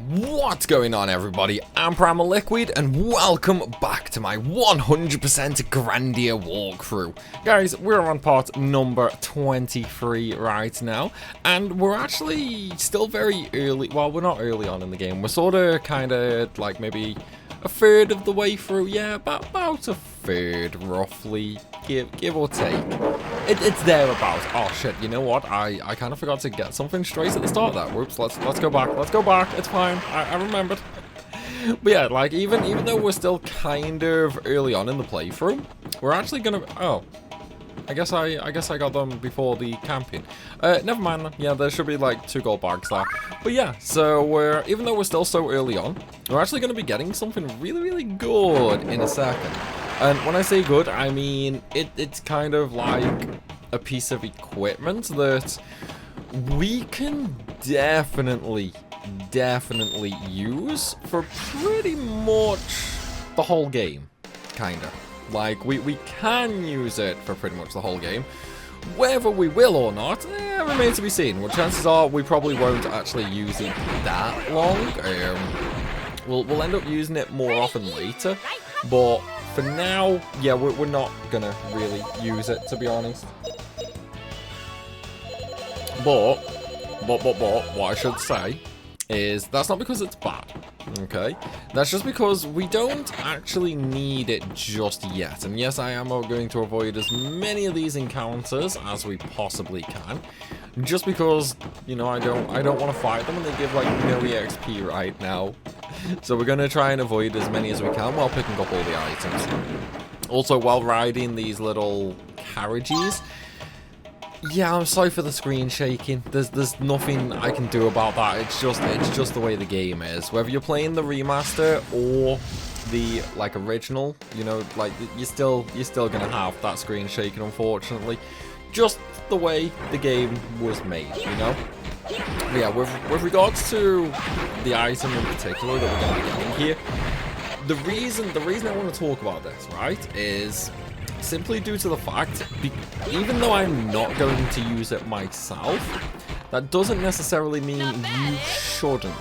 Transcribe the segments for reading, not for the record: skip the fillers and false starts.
What's going on, everybody? I'm Primal Liquid and welcome back to my 100% Grandia walkthrough. Guys, we're on part number 23 right now, and we're actually still very early. Well, we're not early on in the game. We're sort of kind of like maybe a third of the way through. Yeah, about a third roughly, give or take. It's thereabouts. Oh shit, you know what? I kind of forgot to get something straight at the start there. Whoops, let's go back. Let's go back. It's fine. I remembered. But yeah, like even though we're still kind of early on in the playthrough, we're actually gonna I guess I got them before the camping. Never mind then. Yeah, there should be like 2 gold bags there. But yeah, so even though we're still so early on, we're actually going to be getting something really good in a second. And when I say good, I mean it's kind of like a piece of equipment that we can definitely use for pretty much the whole game, kinda. Like, we can use it for pretty much the whole game. Whether we will or not, remains to be seen. Well, chances are we probably won't actually use it that long. We'll end up using it more often later. But for now, yeah, we're not gonna really use it, to be honest. But what I should say is that's not because it's bad, okay? That's just because we don't actually need it just yet. And yes, I am going to avoid as many of these encounters as we possibly can, just because, you know, I don't want to fight them and they give like no EXP right now. So we're going to try and avoid as many as we can while picking up all the items. Also, while riding these little carriages, yeah, I'm sorry for the screen shaking. There's nothing I can do about that. It's just the way the game is. Whether you're playing the remaster or the like original, you know, like you're still gonna have that screen shaking, unfortunately. Just the way the game was made, you know. But yeah, with regards to the item in particular that we're gonna be getting here, the reason I want to talk about this, right, is simply due to the fact, even though I'm not going to use it myself, that doesn't necessarily mean you shouldn't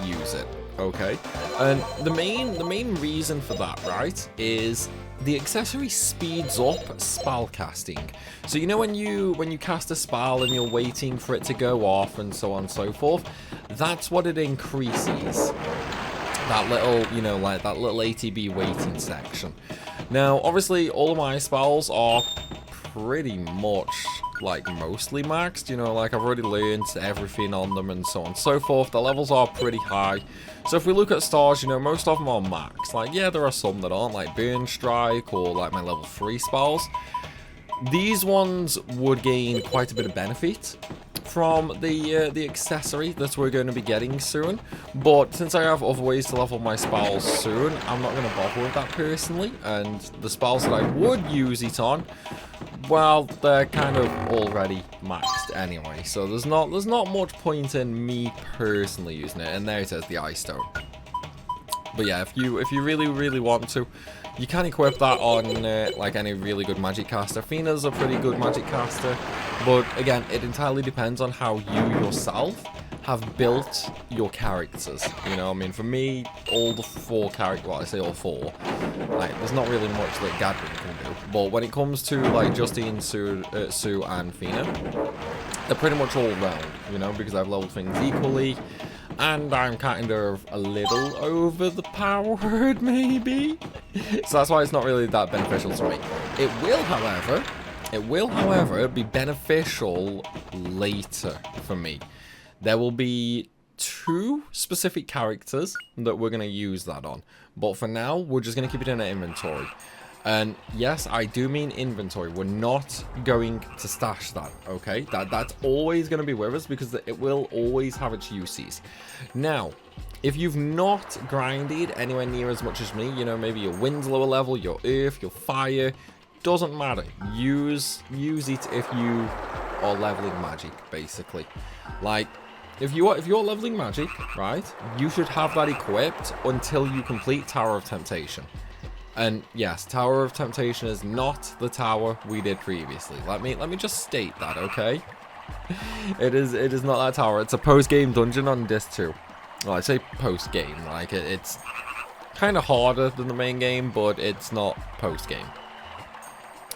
use it, okay? And the main reason for that, right, is the accessory speeds up spell casting. So you know when you cast a spell and you're waiting for it to go off and so on and so forth, that's what it increases. That little, you know, like that little ATB waiting section. Now, obviously, all of my spells are pretty much, like, mostly maxed. You know, like, I've already learned everything on them and so on and so forth. The levels are pretty high. So if we look at stars, you know, most of them are maxed. Like, yeah, there are some that aren't, like Burn Strike or, like, my level 3 spells. These ones would gain quite a bit of benefit from the accessory that we're going to be getting soon, but since I have other ways to level my spells soon, I'm not going to bother with that personally. And the spells that I would use it on, well, they're kind of already maxed anyway, so there's not much point in me personally using it. And there it is, the Ice Stone. But yeah, if you really want to, you can equip that on like any really good magic caster. Fina's a pretty good magic caster, but again, it entirely depends on how you yourself have built your characters. You know, I mean, for me, all the 4 characters, well, I say all 4, like, there's not really much that Gadwin can do. But when it comes to like Justine, Sue, and Fina, they're pretty much all round, you know, because I've leveled things equally. And I'm kind of a little over the powered, maybe. So that's why it's not really that beneficial to me. It will, however, be beneficial later for me. There will be 2 specific characters that we're going to use that on. But for now, we're just going to keep it in our inventory. And yes, I do mean inventory. We're not going to stash that, okay? That's always going to be with us because it will always have its uses. Now, if you've not grinded anywhere near as much as me, you know, maybe your wind's lower level, your earth, your fire, doesn't matter. Use it if you are leveling magic, basically. Like, if you're leveling magic, right, you should have that equipped until you complete Tower of Temptation. And yes, Tower of Temptation is not the tower we did previously. Let me just state that, okay? It is not that tower. It's a post-game dungeon on Disc 2. well, I say post-game, like, it's kind of harder than the main game, but it's not post-game.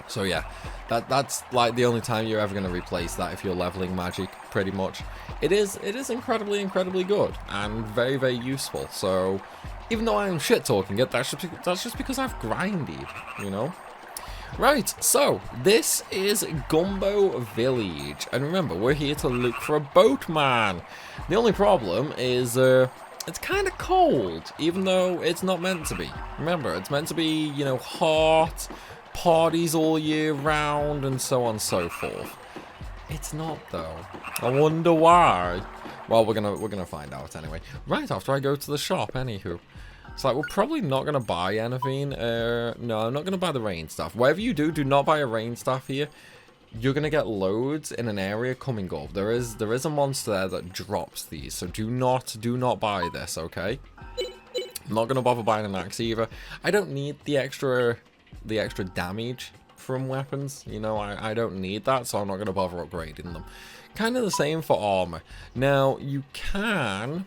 So yeah, that's like the only time you're ever going to replace that if you're leveling magic, pretty much. It is incredibly good and very useful. So even though I am shit talking it, that's just because I've grinded, you know. Right, so this is Gumbo Village, and remember, we're here to look for a boatman. The only problem is it's kind of cold, even though it's not meant to be. Remember, it's meant to be, you know, hot, parties all year round, and so on and so forth. It's not, though. I wonder why. Well, we're gonna find out anyway. Right after I go to the shop, anywho. It's like, we're probably not going to buy anything. No, I'm not going to buy the rain staff. Whatever you do, do not buy a rain staff here. You're going to get loads in an area coming up. There is a monster there that drops these. So do not buy this, okay? I'm not going to bother buying an axe either. I don't need the extra damage from weapons. You know, I don't need that, so I'm not going to bother upgrading them. Kind of the same for armor. Now, you can,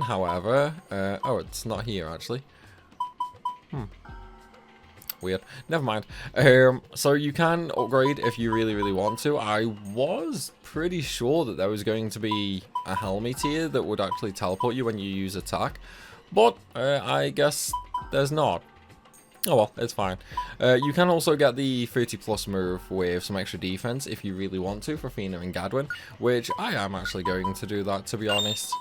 however... oh, it's not here, actually. Weird. Never mind. So you can upgrade if you really want to. I was pretty sure that there was going to be a helmet here that would actually teleport you when you use attack. But, I guess there's not. Oh well, it's fine. You can also get the 30+ move with some extra defense if you really want to for Fina and Gadwin, which I am actually going to do that, to be honest.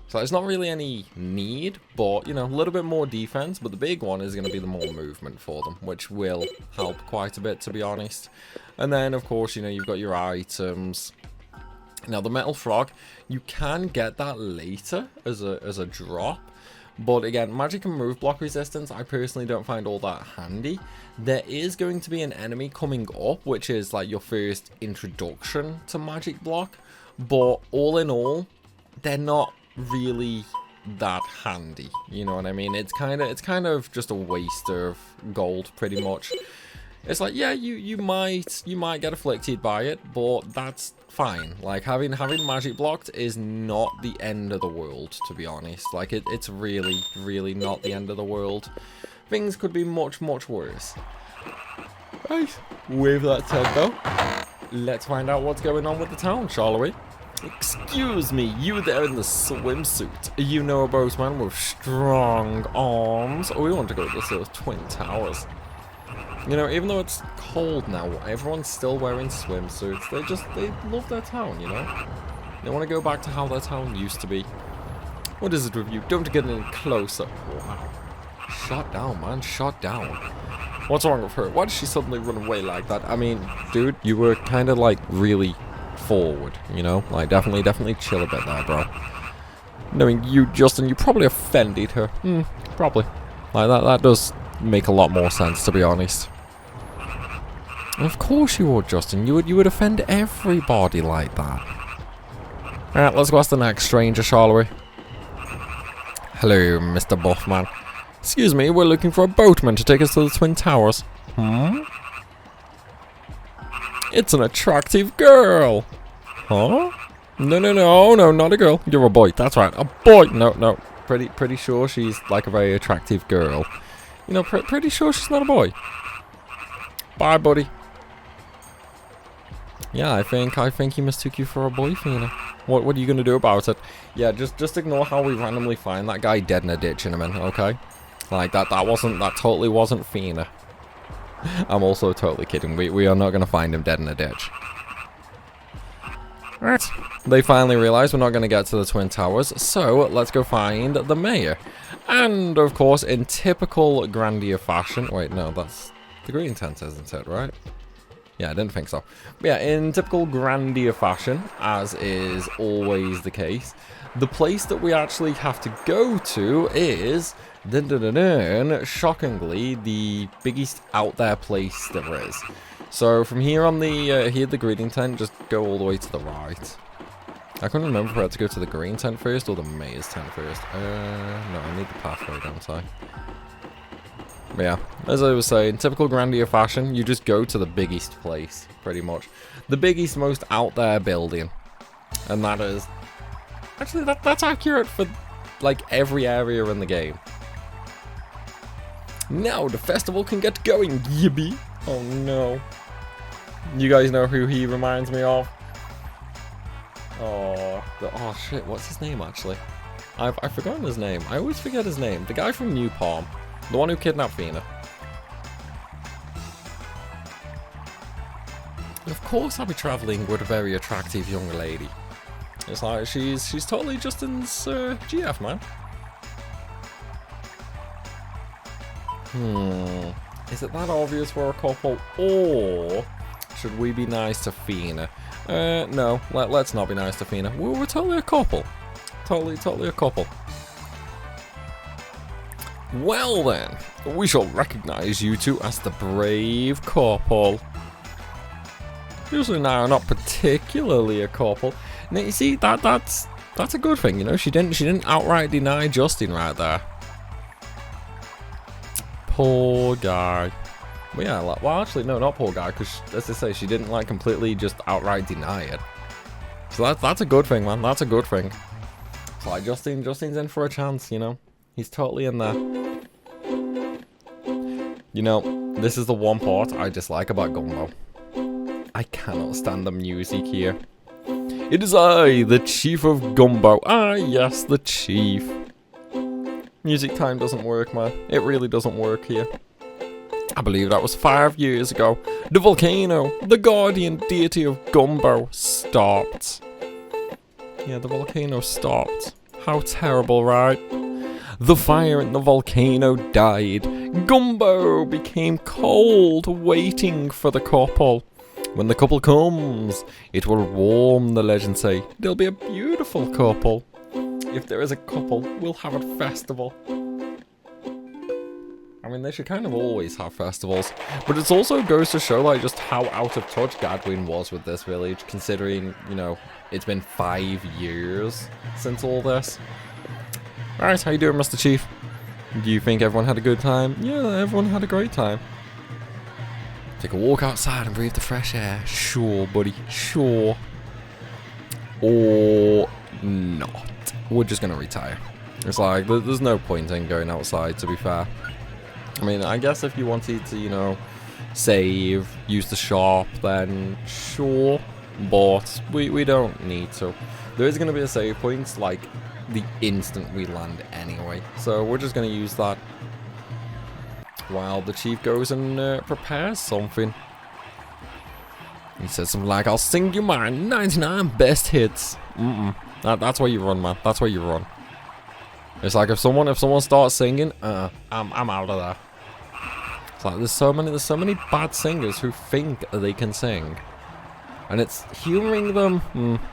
So there's not really any need, but, you know, a little bit more defense, but the big one is going to be the more movement for them, which will help quite a bit, to be honest. And then, of course, you know, you've got your items. Now, the Metal Frog, you can get that later as a drop. But again, magic and move block resistance, I personally don't find all that handy. There is going to be an enemy coming up, which is like your first introduction to magic block. But all in all, they're not really that handy. You know what I mean? It's kind of just a waste of gold, pretty much. It's like, yeah, you might get afflicted by it, but that's fine. Like, having magic blocked is not the end of the world, to be honest. Like, it's really not the end of the world. Things could be much worse. Right, with that said though, let's find out what's going on with the town, shall we? Excuse me, you there in the swimsuit. You know a boatman with strong arms. Oh, we want to go to those Twin Towers. You know, even though it's cold now, everyone's still wearing swimsuits. They love their town, you know? They want to go back to how their town used to be. What is it with you? Don't get any closer. Wow. Shut down, man. Shut down. What's wrong with her? Why did she suddenly run away like that? I mean, dude, you were kind of like really forward, you know? Like, definitely chill a bit there, bro. Knowing you, Justin, you probably offended her. Probably. Like, that does make a lot more sense, to be honest. Of course you would, Justin. You would offend everybody like that. Alright, let's go ask the next stranger, shall we? Hello, Mr. Buffman. Excuse me, we're looking for a boatman to take us to the Twin Towers. It's an attractive girl. Huh? No, not a girl. You're a boy. That's right, a boy. No. Pretty sure she's like a very attractive girl. You know, pretty sure she's not a boy. Bye, buddy. Yeah, I think he mistook you for a boy, Fina. What are you gonna do about it? Yeah, just ignore how we randomly find that guy dead in a ditch in a minute, okay? Like that totally wasn't Fina. I'm also totally kidding. We are not gonna find him dead in a ditch. Right. They finally realize we're not gonna get to the Twin Towers, so let's go find the mayor. And of course, in typical Grandia fashion, wait, no, that's the green tent, isn't it, right? Yeah, I didn't think so. But yeah, in typical Grandia fashion, as is always the case, the place that we actually have to go to is, shockingly, the biggest out there place there is. So from here on the greeting tent, just go all the way to the right. I couldn't remember if I had to go to the green tent first or the mayor's tent first. No, I need the pathway, don't I? But yeah, as I was saying, typical Grandia fashion, you just go to the biggest place, pretty much. The biggest, most out there building. And that is Actually, that's accurate for, like, every area in the game. Now the festival can get going, yippee! Oh no. You guys know who he reminds me of? Oh shit, what's his name actually? I've forgotten his name. I always forget his name. The guy from New Palm. The one who kidnapped Fina. Of course I'll be travelling with a very attractive young lady. It's like she's totally Justin's GF, man. Is it that obvious we're a couple, or should we be nice to Fina? No, let's not be nice to Fina. We're totally a couple. Totally a couple. Well then, we shall recognise you two as the brave couple. Usually now not particularly a couple. Now you see that's a good thing, you know. She didn't outright deny Justin right there. Poor guy. Well, yeah, well actually no, not poor guy, because as I say, she didn't like completely just outright deny it. So that's a good thing, man. That's a good thing. So like Justin's in for a chance, you know. He's totally in there. You know, this is the one part I dislike about Gumbo. I cannot stand the music here. It is I, the Chief of Gumbo. Ah, yes, the Chief. Music time doesn't work, man. It really doesn't work here. I believe that was 5 years ago. The volcano, the guardian deity of Gumbo, stopped. Yeah, the volcano stopped. How terrible, right? The fire in the volcano died. Gumbo became cold, waiting for the couple. When the couple comes, it will warm, the legends say. They'll be a beautiful couple. If there is a couple, we'll have a festival. I mean, they should kind of always have festivals. But it also goes to show, like, just how out of touch Gadwin was with this village, considering, you know, it's been 5 years since all this. Alright, how you doing, Mr. Chief? Do you think everyone had a good time? Yeah, everyone had a great time. Take a walk outside and breathe the fresh air. Sure, buddy. Sure. Or not. We're just going to retire. It's like, there's no point in going outside, to be fair. I mean, I guess if you wanted to, you know, save, use the shop, then sure. But we don't need to. There is going to be a save point, like, the instant we land anyway. So we're just going to use that. While the chief goes and prepares something. He says something like, I'll sing you my 99 best hits. That's where you run, man. That's where you run. It's like if someone starts singing, I'm out of there. It's like there's so many bad singers who think they can sing. And it's humoring them,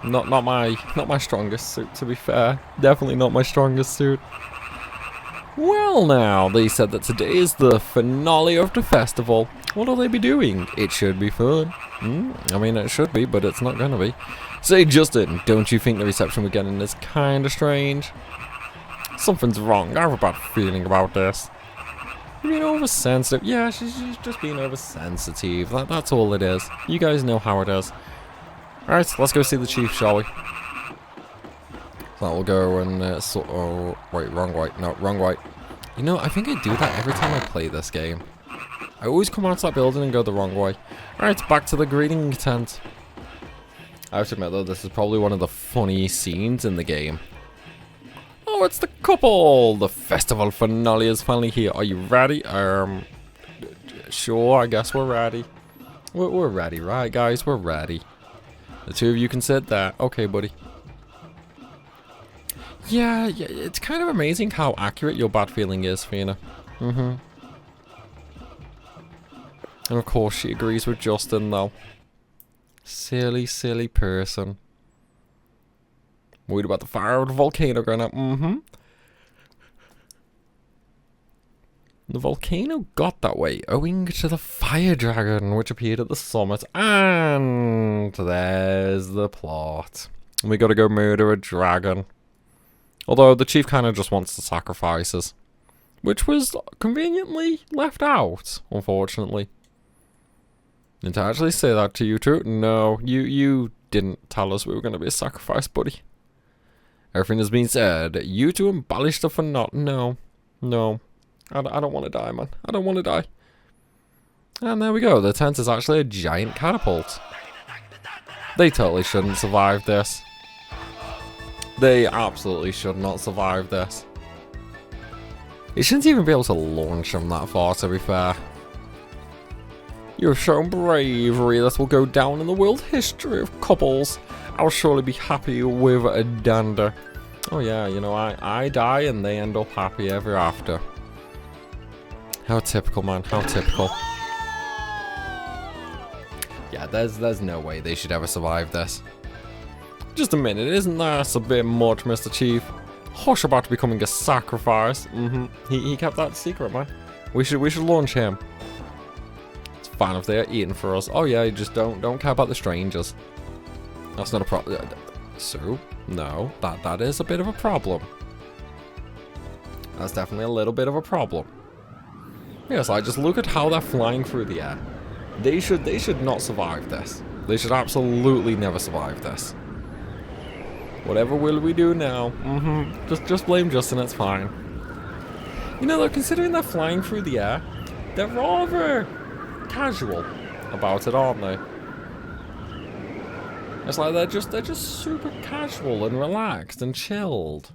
not my strongest suit, to be fair. Definitely not my strongest suit. Well now, they said that today is the finale of the festival. What'll they be doing? It should be fun. I mean, it should be, but it's not gonna be. Say, Justin, don't you think the reception we're getting is kinda strange? Something's wrong. I have a bad feeling about this. You're being oversensitive. Yeah, she's just being oversensitive. That's all it is. You guys know how it is. Alright, let's go see the chief, shall we? So we'll go and oh, wait, wrong way. No, wrong way. You know, I think I do that every time I play this game. I always come out of that building and go the wrong way. Alright, back to the greeting tent. I have to admit though, this is probably one of the funny scenes in the game. Oh, it's the couple! The festival finale is finally here. Are you ready? Sure, I guess we're ready. We're ready, right guys? We're ready. The two of you can sit there. Okay, buddy. Yeah, it's kind of amazing how accurate your bad feeling is, Fina. And of course she agrees with Justin, though. Silly, silly person. Worried about the fire of the volcano going up. The volcano got that way owing to the fire dragon which appeared at the summit. And there's the plot. We gotta go murder a dragon. Although the chief kind of just wants the sacrifices. Which was conveniently left out, unfortunately. Didn't I actually say that to you too? No, you didn't tell us we were going to be a sacrifice, buddy. Everything has been said. You to embellish stuff or not? No. No. I don't want to die, man. I don't want to die. And there we go. The tent is actually a giant catapult. They totally shouldn't survive this. They absolutely should not survive this. You shouldn't even be able to launch them that far, to be fair. You have shown bravery that will go down in the world history of couples. I'll surely be happy with a dander. Oh yeah, you know, I die and they end up happy ever after. How typical, man. How typical. Yeah, there's no way they should ever survive this. Just a minute, isn't that a bit much, Mr. Chief? Hush about becoming a sacrifice. He kept that secret, man. We should launch him. It's fine if they're eating for us. Oh yeah, just don't care about the strangers. That's not a problem. So, no, that is a bit of a problem. That's definitely a little bit of a problem. Yes, I just look at how they're flying through the air. They should not survive this. They should absolutely never survive this. Whatever will we do now? Just blame Justin, it's fine. You know, though, considering they're flying through the air, they're rather casual about it, aren't they? It's like they're just super casual and relaxed and chilled.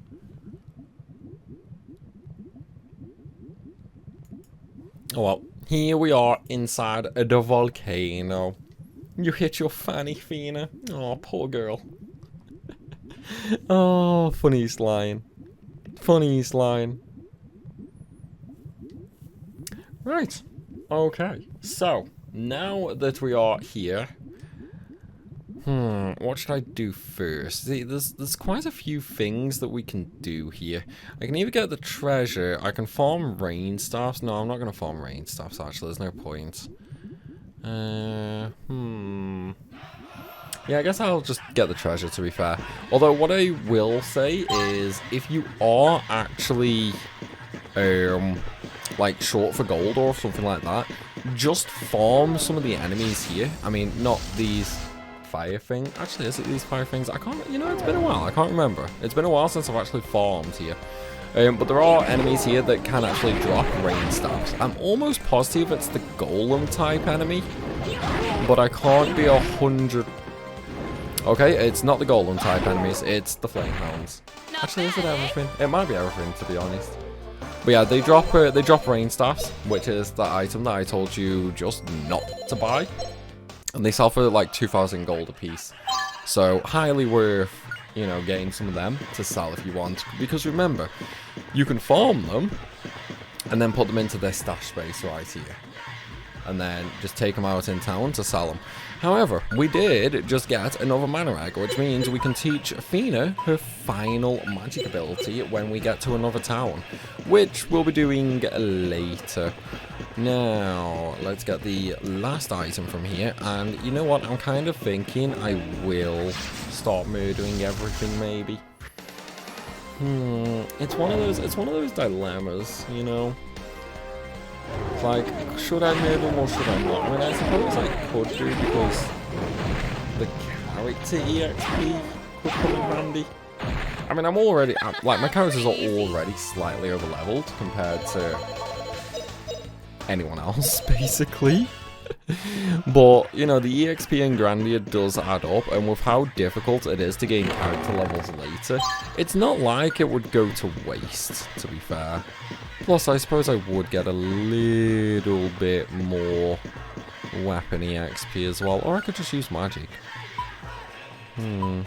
Oh well, here we are inside the volcano. You hit your Fanny, Fina. Oh, poor girl. Oh, funniest line. Funniest line. Right. Okay. So, now that we are here, what should I do first? See, there's quite a few things that we can do here. I can either get the treasure, I can farm rain staffs. No, I'm not going to farm rain staffs, actually. There's no point. Yeah, I guess I'll just get the treasure, to be fair. Although, what I will say is, if you are actually, like, short for gold or something like that, just farm some of the enemies here. I mean, not these fire things. Actually, is it these fire things? I can't, you know, it's been a while. I can't remember. It's been a while since I've actually farmed here. But there are enemies here that can actually drop rain staffs. I'm almost positive it's the golem type enemy, but I can't be 100. Okay, it's not the golem type enemies, it's the flame hounds. Actually, is it everything? It might be everything, to be honest. But yeah, they drop rain staffs, which is the item that I told you just not to buy. And they sell for like 2,000 gold a piece. So highly worth, you know, getting some of them to sell if you want. Because remember, you can farm them and then put them into their stash space right here. And then just take them out in town to sell them. However, we did just get another mana egg, which means we can teach Fina her final magic ability when we get to another town, which we'll be doing later. Now, let's get the last item from here, and you know what, I'm kind of thinking I will start murdering everything, maybe. It's one of those dilemmas, you know. It's like, should I murder them or should I not? I mean, I suppose I could do, because the character EXP could come in handy. I mean, I'm already, like, my characters are already slightly over-leveled compared to anyone else, basically. But, you know, the EXP in Grandia does add up, and with how difficult it is to gain character levels later, it's not like it would go to waste, to be fair. Plus, I suppose I would get a little bit more weapon EXP as well. Or I could just use magic. I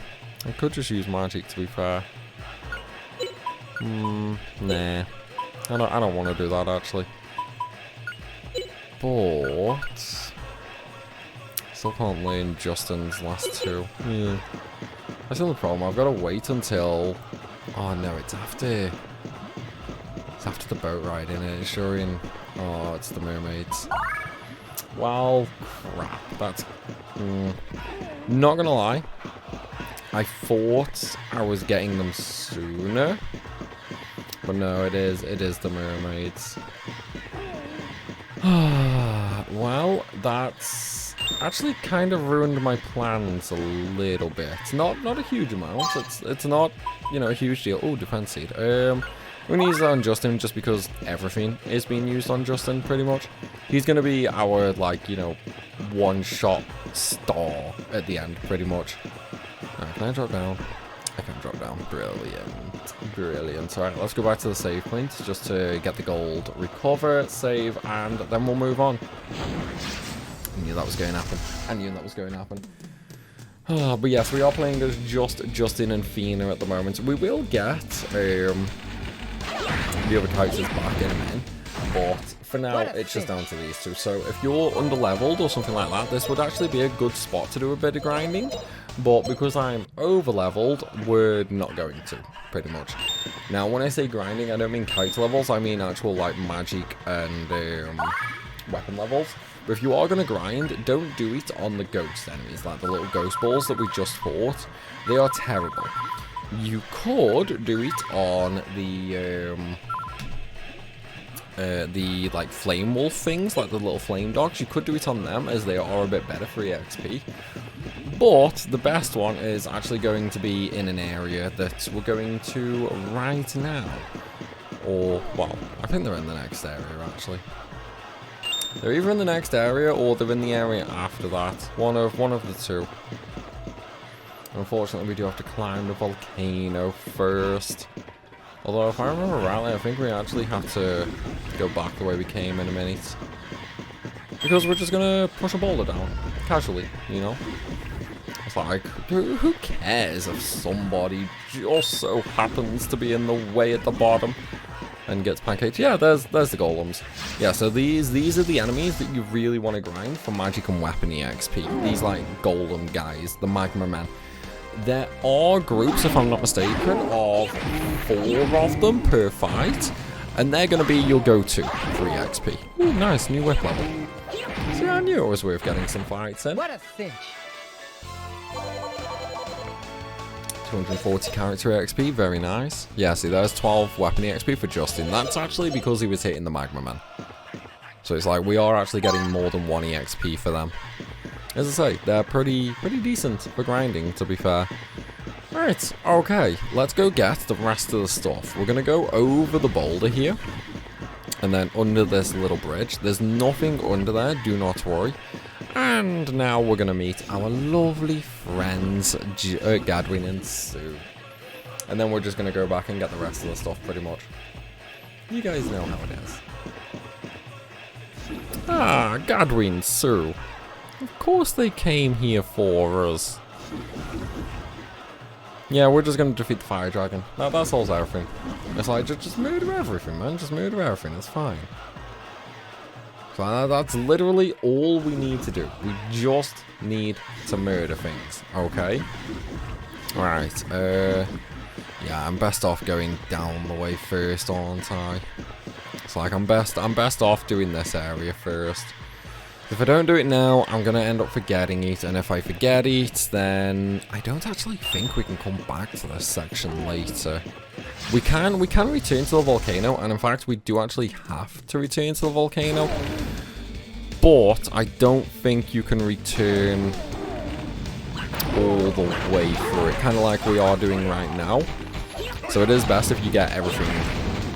could just use magic, to be fair. Nah. I don't want to do that, actually. But still can't learn Justin's last two. Yeah. That's the only problem. I've got to wait until... Oh, no, it's after... It's after the boat ride, isn't it? It's during... Oh, it's the mermaids. Well, crap. That's... Not gonna lie. I thought I was getting them sooner. But no, it is the mermaids. Well, that's actually kind of ruined my plans a little bit. Not a huge amount. It's not, you know, a huge deal. Oh, defense seed. We're gonna use that on Justin just because everything is being used on Justin pretty much. He's gonna be our, like, you know, one-shot star at the end pretty much. Alright, can I drop down? I can drop down. Brilliant. Alright, let's go back to the save point just to get the gold, recover, save, and then we'll move on. I knew that was going to happen. Oh, but yes, we are playing as just Justin and Fina at the moment. We will get the other characters back in a minute, but for now it's just down to these two. So if you're under-leveled or something like that, this would actually be a good spot to do a bit of grinding. But because I'm over-leveled, we're not going to, pretty much. Now, when I say grinding, I don't mean character levels, I mean actual, like, magic and weapon levels. But if you are going to grind, don't do it on the ghost enemies, like the little ghost balls that we just fought. They are terrible. You could do it on the like flame wolf things, like the little flame dogs. You could do it on them, as they are a bit better for EXP. But the best one is actually going to be in an area that we're going to right now. Or, well, I think they're in the next area, actually. They're either in the next area or they're in the area after that. One of the two. Unfortunately, we do have to climb the volcano first. Although, if I remember rightly, I think we actually have to go back the way we came in a minute. Because we're just gonna push a boulder down. Casually, you know? It's like, who cares if somebody just so happens to be in the way at the bottom and gets pancaked? Yeah, there's the golems. Yeah, so these are the enemies that you really want to grind for magic and weapon EXP. These, like, golem guys, the magma men. There are groups, if I'm not mistaken, of 4 of them per fight, and they're going to be your go-to for EXP. Ooh, nice, new whip level. See, I knew it was worth getting some fights in. What a cinch. 240 character EXP, very nice. Yeah, see, there's 12 weapon EXP for Justin. That's actually because he was hitting the magma man. So it's like, we are actually getting more than 1 EXP for them. As I say, they're pretty decent for grinding, to be fair. Right, okay, let's go get the rest of the stuff. We're going to go over the boulder here, and then under this little bridge. There's nothing under there, do not worry. And now we're going to meet our lovely friends, Gadwin and Sue. And then we're just going to go back and get the rest of the stuff, pretty much. You guys know how it is. Ah, Gadwin, Sue. Of course they came here for us. Yeah, we're just going to defeat the fire dragon. That solves everything. It's like, just murder everything, man. Just murder everything. It's fine. So that's literally all we need to do. We just need to murder things. Okay? Alright. Yeah, I'm best off going down the way first, aren't I? It's like, I'm best off doing this area first. If I don't do it now, I'm going to end up forgetting it, and if I forget it, then I don't actually think we can come back to this section later. We can return to the volcano, and in fact, we do actually have to return to the volcano, but I don't think you can return all the way through it, kind of like we are doing right now. So it is best if you get everything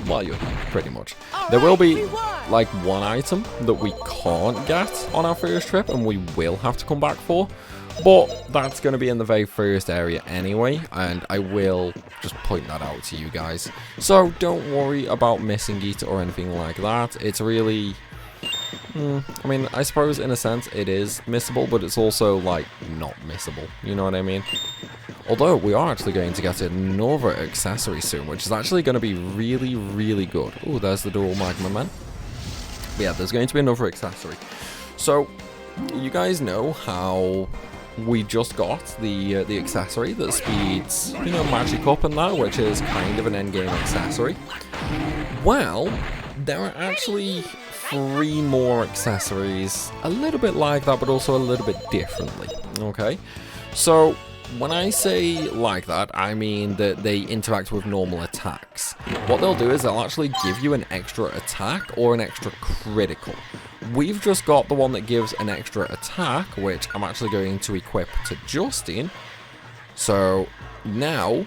while you're here, pretty much. There will be like one item that we can't get on our first trip and we will have to come back for, but that's going to be in the very first area anyway, and I will just point that out to you guys. So don't worry about missing it or anything like that. It's really, I mean, I suppose in a sense it is missable, but it's also like not missable, you know what I mean? Although we are actually going to get another accessory soon, which is actually going to be really, really good. Oh, there's the dual magma man. But yeah, there's going to be another accessory. So, you guys know how we just got the accessory that speeds, you know, magic up and that, which is kind of an endgame accessory. Well, there are actually 3 more accessories, a little bit like that, but also a little bit differently. Okay, so when I say like that, I mean that they interact with normal attacks. What they'll do is they'll actually give you an extra attack or an extra critical, we've just got the one that gives an extra attack, which I'm actually going to equip to Justin. So now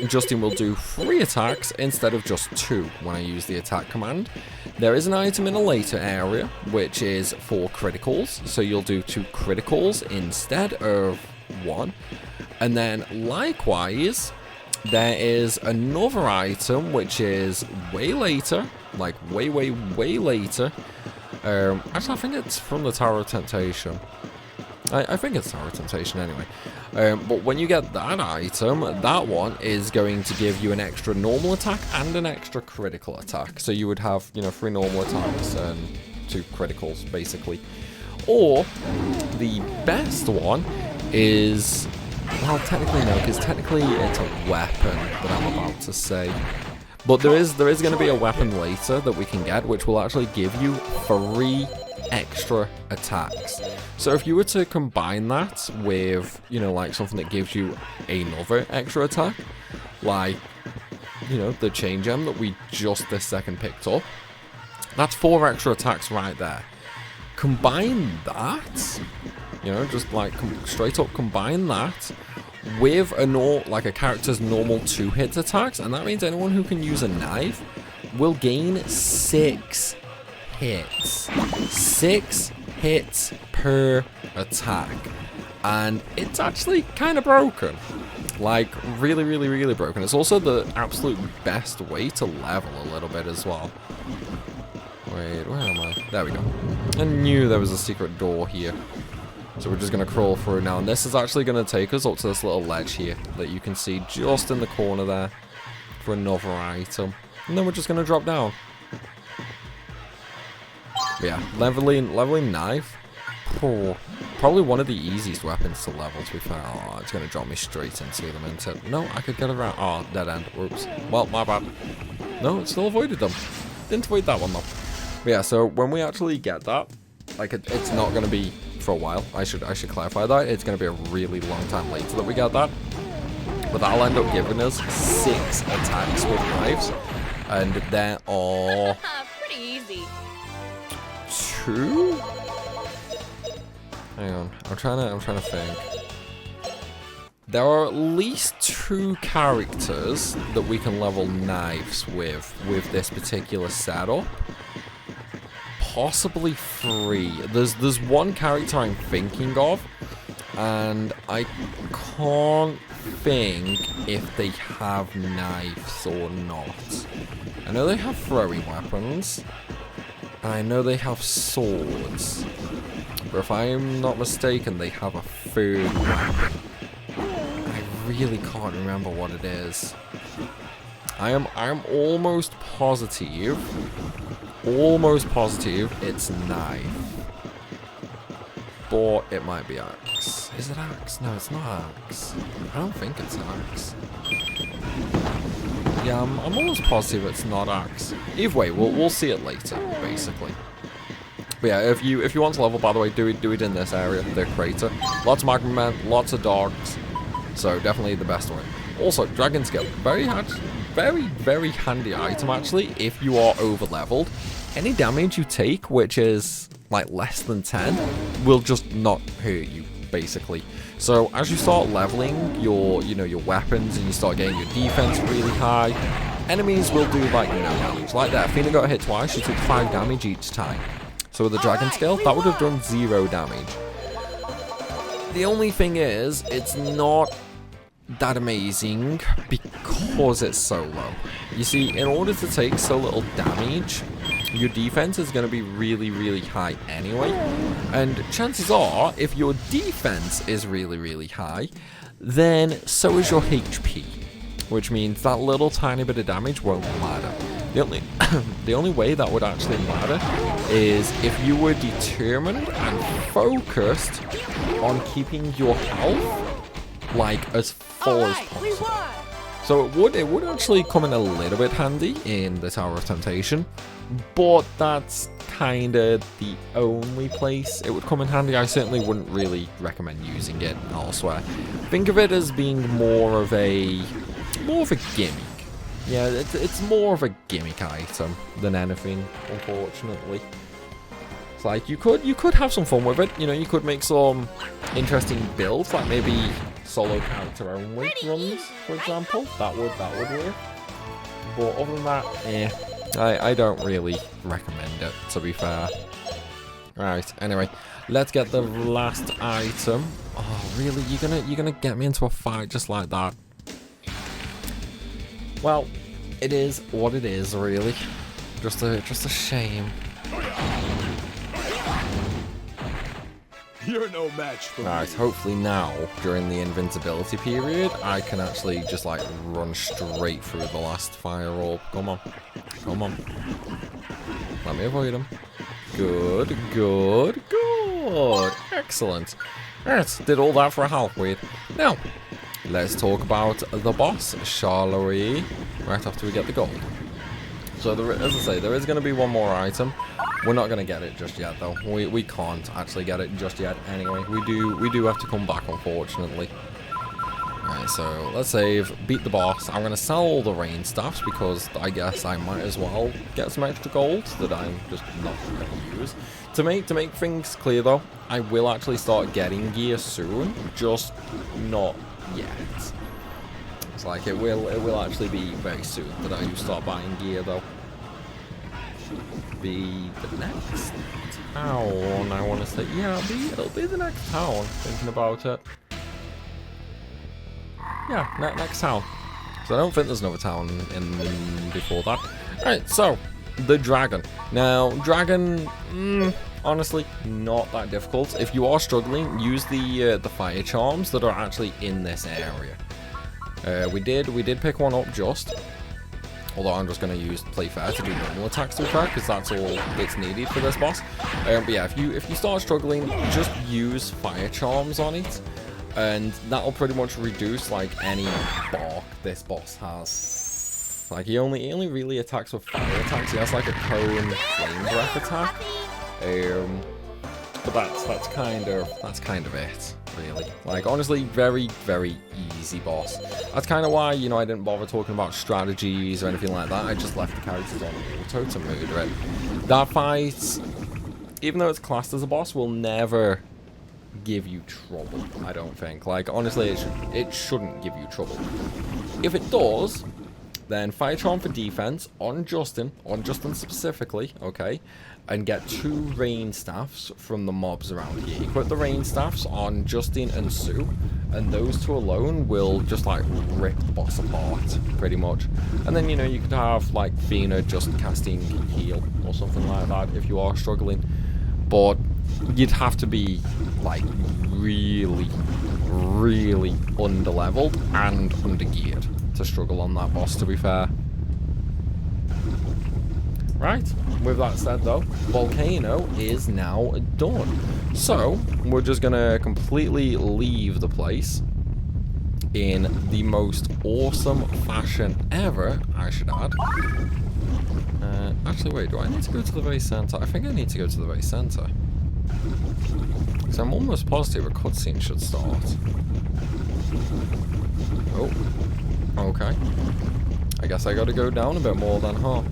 Justin will do 3 attacks instead of just 2 when I use the attack command. There is an item in a later area, which is for criticals. So you'll do 2 criticals instead of 1. And then likewise, there is another item, which is way later, like way later. Actually, I think it's from the Tower of Temptation. I think it's Tower of Temptation anyway. But when you get that item, that one is going to give you an extra normal attack and an extra critical attack. So you would have, you know, 3 normal attacks and 2 criticals, basically. Or, the best one is... Well, technically no, because technically it's a weapon that I'm about to say. But there is going to be a weapon later that we can get, which will actually give you 3 extra attacks. So if you were to combine that with, you know, like something that gives you another extra attack, like, you know, the chain gem that we just this second picked up, that's 4 extra attacks right there. Combine that, you know, just like straight up combine that with a character's normal 2-hit attacks, and that means anyone who can use a knife will gain 6 hits. 6 hits per attack. And it's actually kind of broken. Like, really broken. It's also the absolute best way to level a little bit as well. Wait, where am I? There we go. I knew there was a secret door here. So we're just going to crawl through now. And this is actually going to take us up to this little ledge here that you can see just in the corner there for another item. And then we're just going to drop down. But yeah, leveling knife. Oh, probably one of the easiest weapons to level, to be fair. Oh, it's going to drop me straight into them. No, I could get around. Oh, dead end. Whoops. Well, my bad. No, it still avoided them. Didn't avoid that one, though. But yeah, so when we actually get that, like, it's not going to be for a while. I should clarify that. It's going to be a really long time later that we get that. But that'll end up giving us 6 attacks with knives. And there are... Pretty easy. 2? Hang on. I'm trying to think. There are at least 2 characters that we can level knives with this particular setup. Possibly 3. There's one character I'm thinking of, and I can't think if they have knives or not. I know they have throwing weapons, and I know they have swords, but if I'm not mistaken, they have a 3rd weapon. I really can't remember what it is. I am almost positive it's knife. But it might be axe. Is it axe? No, it's not axe. I don't think it's axe. Yeah, I'm almost positive it's not axe. Either way, we'll see it later, basically. But yeah, if you want to level, by the way, do it in this area, the crater. Lots of magma men, lots of dogs. So definitely the best way. Also, dragon skill, very handy item actually. If you are over leveled, any damage you take, which is like less than 10, will just not hurt you, basically. So as you start leveling your weapons and you start getting your defense really high, enemies will do like no damage. Like that, Fanny got hit twice, she took 5 damage each time. So with the dragon skill, that would have done 0 damage. The only thing is, it's not that amazing because it's so low. You see, in order to take so little damage, your defense is going to be really high anyway. And chances are, if your defense is really high, then so is your HP. Which means that little tiny bit of damage won't matter. The only way that would actually matter is if you were determined and focused on keeping your health like as full as possible. So it would actually come in a little bit handy in the Tower of Temptation, but that's kind of the only place it would come in handy. I certainly wouldn't really recommend using it elsewhere. Think of it as being more of a gimmick. Yeah, it's more of a gimmick item than anything, unfortunately. It's like you could have some fun with it. You know, you could make some interesting builds, like maybe solo character only runs, for example. That would work. But other than that, I don't really recommend it, to be fair. Right, anyway, let's get the last item. Oh, really? You're gonna get me into a fight just like that? Well, it is what it is, really. Just a shame. You're no match for me. Right, hopefully now, during the invincibility period, I can actually just like run straight through the last fire orb. Come on. Come on. Let me avoid him. Good, good, good. Excellent. Right, did all that for a half wait. Now, let's talk about the boss, shall we? Right after we get the gold. So, as I say, there is going to be one more item. We're not going to get it just yet, though. We can't actually get it just yet. Anyway, we do have to come back, unfortunately. Right, so let's save, beat the boss. I'm going to sell all the rain staffs because I guess I might as well get some extra gold that I'm just not going to use. To make things clear, though, I will actually start getting gear soon, just not yet. It's like it will actually be very soon that I start buying gear, though. Be the next town, I want to say. Yeah, it'll be the next town, thinking about it. Yeah, next town. So I don't think there's another town in before that. Alright, so, the dragon. Now, dragon, honestly, not that difficult. If you are struggling, use the fire charms that are actually in this area. We did pick one up just. Although I'm just going to use play fair to do normal attacks to be fair, because that's all that's needed for this boss. But yeah, if you start struggling, just use fire charms on it, and that'll pretty much reduce like any bark this boss has. Like he only really attacks with fire attacks. He has like a cone flame breath attack. But that's kind of it. Really, like honestly, very easy boss. That's kind of why, you know, I didn't bother talking about strategies or anything like that. I just left the characters on auto to murder it. That fight, even though it's classed as a boss, will never give you trouble, I don't think. Like honestly, it shouldn't give you trouble. If it does, then fire charm for defense on Justin specifically, okay, and get 2 rain staffs from the mobs around here. Equip the rain staffs on Justin and Sue, and those 2 alone will just like rip the boss apart, pretty much. And then, you know, you could have like Fina just casting heal or something like that if you are struggling. But you'd have to be like really underleveled and undergeared to struggle on that boss, to be fair. Right, with that said though, Volcano is now done. So, we're just gonna completely leave the place in the most awesome fashion ever, I should add. Actually, wait, do I need to go to the very center? I think I need to go to the very center. Because I'm almost positive a cutscene should start. Oh, okay. I guess I gotta go down a bit more then, huh?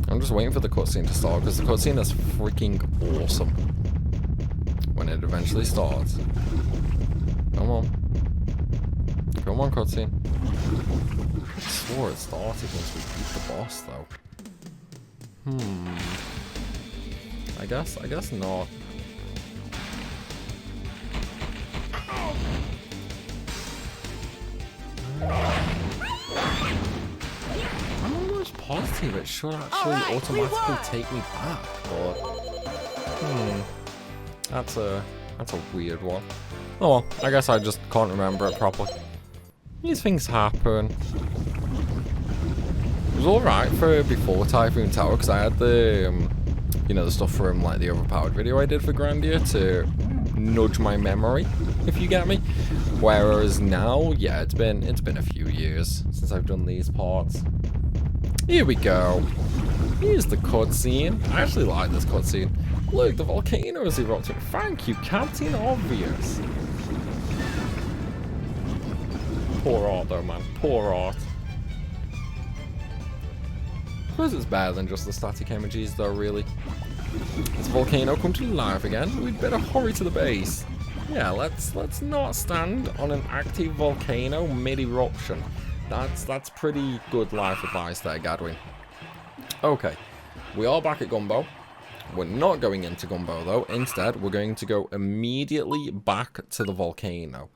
I'm just waiting for the cutscene to start, because the cutscene is freaking awesome when it eventually starts. Come on. Come on, cutscene. I swore it started once we beat the boss, though. I guess not. I'm almost positive it should actually automatically take me back, but that's a weird one. Oh well, I guess I just can't remember it properly. These things happen. It was alright for before Typhoon Tower, because I had the you know, the stuff from like the overpowered video I did for Grandia to nudge my memory, if you get me. Whereas now, yeah, it's been a few years since I've done these parts. Here we go. Here's the cutscene. I actually like this cutscene. Look, the volcano is erupting. Thank you, Captain Obvious. Poor art though, man. Poor art. suppose it's better than just the static images though, really. This volcano come to life again. We'd better hurry to the base. Yeah, let's not stand on an active volcano mid-eruption. That's pretty good life advice there, Gadwin. Okay, we are back at Gumbo. We're not going into Gumbo though. Instead, we're going to go immediately back to the volcano,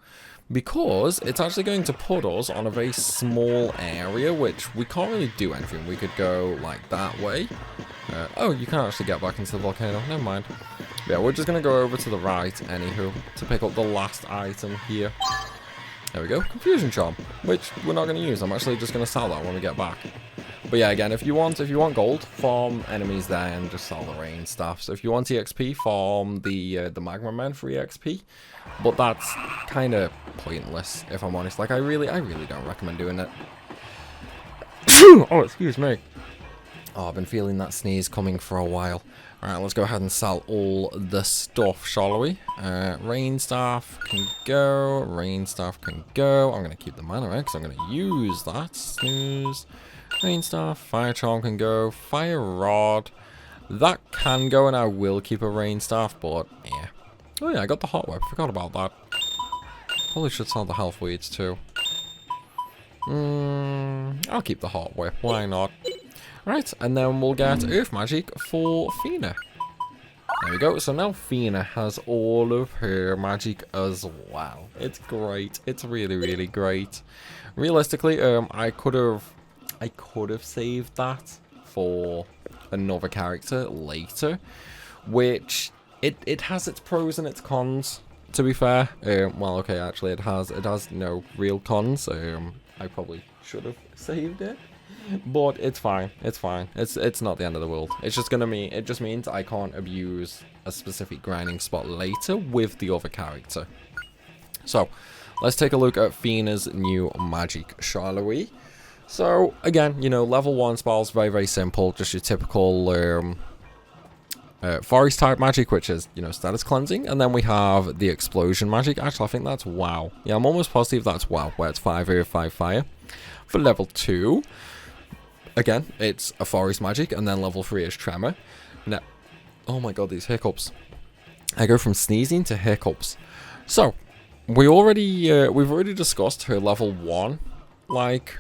because it's actually going to put us on a very small area, which we can't really do anything. We could go like that way. Oh, you can't actually get back into the volcano. Never mind. Yeah, we're just going to go over to the right, anywho, to pick up the last item here. There we go. Confusion Charm, which we're not going to use. I'm actually just going to sell that when we get back. But yeah, again, if you want gold from enemies there, and just sell the rain stuff. So if you want EXP from the Magma Men for EXP, but that's kind of pointless, if I'm honest. Like, I really don't recommend doing it. Oh, excuse me. Oh, I've been feeling that sneeze coming for a while. Alright, let's go ahead and sell all the stuff, shall we? Rain Staff can go. Rain Staff can go. I'm going to keep the mana because I'm going to use that. Snooze. Rain Staff. Fire Charm can go. Fire Rod. That can go, and I will keep a Rain Staff, but yeah. Oh yeah, I got the Hot Whip. Forgot about that. Probably should sell the Health Weeds too. I'll keep the Hot Whip. Why not? Right, and then we'll get Earth Magic for Fina. There we go. So now Fina has all of her magic as well. It's great. It's really great. Realistically, I could have saved that for another character later, which it has its pros and its cons. To be fair, well, okay, actually, it has no real cons. I probably should have saved it. But it's fine. It's fine. It's not the end of the world. It's just gonna mean it just means I can't abuse a specific grinding spot later with the other character. So let's take a look at Fina's new magic, shall we? So again, you know, level 1 spells, very simple, just your typical forest type magic, which is, you know, status cleansing, and then we have the explosion magic. Actually, I think that's WoW. Yeah, I'm almost positive that's WoW, where it's 5 earth, 5 fire. For level 2. Again, it's a forest magic, and then level 3 is tremor. Now, oh my god, these hiccups. I go from sneezing to hiccups. So, we've already discussed her level 1, like,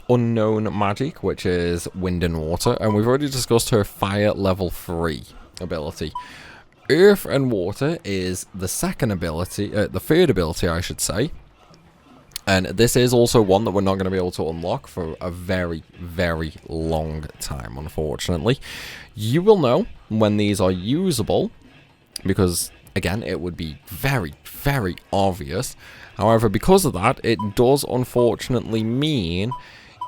unknown magic, which is wind and water, and we've already discussed her fire level 3 ability. Earth and water is the second ability, the third ability, I should say. And this is also one that we're not going to be able to unlock for a very long time, unfortunately. You will know when these are usable, because, again, it would be very obvious. However, because of that, it does unfortunately mean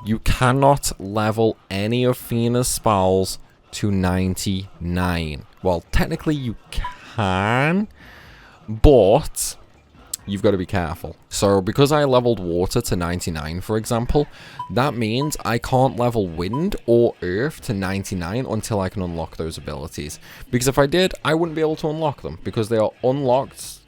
you cannot level any of Fina's spells to 99. Well, technically you can, but you've got to be careful. So because I leveled water to 99, for example, that means I can't level wind or earth to 99 until I can unlock those abilities. Because if I did, I wouldn't be able to unlock them, because they are unlocked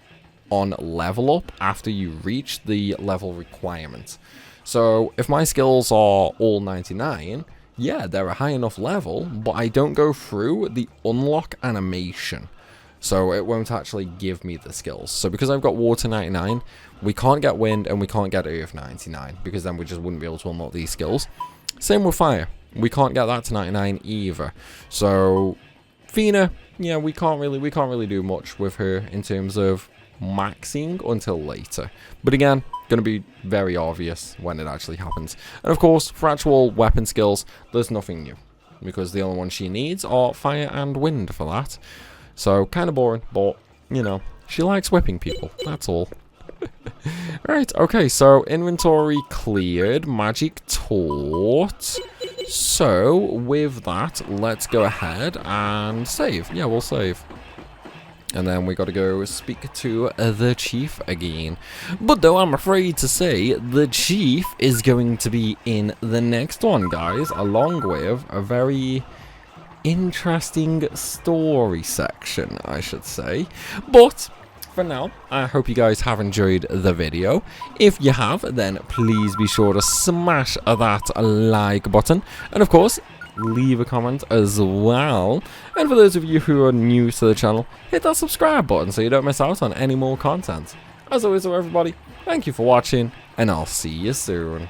on level up after you reach the level requirement. So if my skills are all 99, yeah, they're a high enough level, but I don't go through the unlock animation. So it won't actually give me the skills. So because I've got water 99, we can't get wind and we can't get earth 99, because then we just wouldn't be able to unlock these skills. Same with fire. We can't get that to 99 either. So Fina, yeah, we can't really do much with her in terms of maxing until later. But again, going to be very obvious when it actually happens. And of course, for actual weapon skills, there's nothing new, because the only ones she needs are fire and wind for that. So, kind of boring, but, you know, she likes whipping people, that's all. Right, okay, so inventory cleared, magic taught. So, with that, let's go ahead and save. Yeah, we'll save. And then we got to go speak to the chief again. But though I'm afraid to say, the chief is going to be in the next one, guys, along with a very interesting story section, I should say. But for now, I hope you guys have enjoyed the video. If you have, then please be sure to smash that like button. And of course, leave a comment as well. And for those of you who are new to the channel, hit that subscribe button so you don't miss out on any more content. As always though everybody, thank you for watching, and I'll see you soon.